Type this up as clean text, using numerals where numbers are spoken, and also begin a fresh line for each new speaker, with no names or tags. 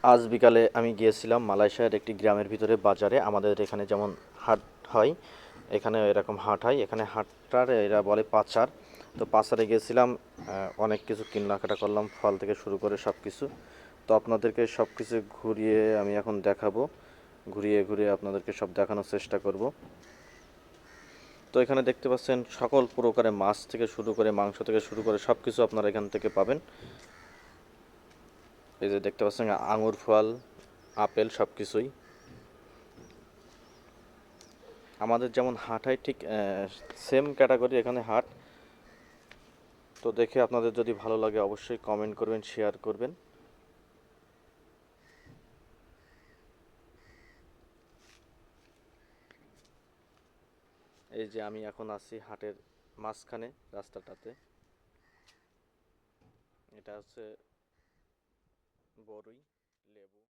আজ বিকালে আমি গিয়েছিলাম মালয়েশিয়ার একটি গ্রামের ভিতরে বাজারে। আমাদের এখানে যেমন হাট হয়, এখানে এরকম হাট হয়। এখানে হাটটার এরা বলে পাচার। তো পাচারে গিয়েছিলাম, অনেক কিছু কেনাকাটা করলাম, ফল থেকে শুরু করে সব কিছু। তো আপনাদেরকে সব কিছু ঘুরিয়ে আমি এখন দেখাবো, ঘুরিয়ে ঘুরিয়ে আপনাদেরকে সব দেখানোর চেষ্টা করব। তো এখানে দেখতে পাচ্ছেন সকল প্রকারের মাছ থেকে শুরু করে মাংস থেকে শুরু করে সব কিছু আপনারা এখান থেকে পাবেন। এই যে দেখতে পাচ্ছেন আঙুর ফল, আপেল সব কিছুই আমাদের যেমন হাট হয়, ঠিক সেম ক্যাটাগরি এখানে হাট। তো দেখে আপনাদের যদি ভালো লাগে অবশ্যই কমেন্ট করবেন, শেয়ার করবেন। এই যে আমি এখন আছি হাটের মাঝখানে রাস্তাটাতে। এটা হচ্ছে বড়ই, লেবু।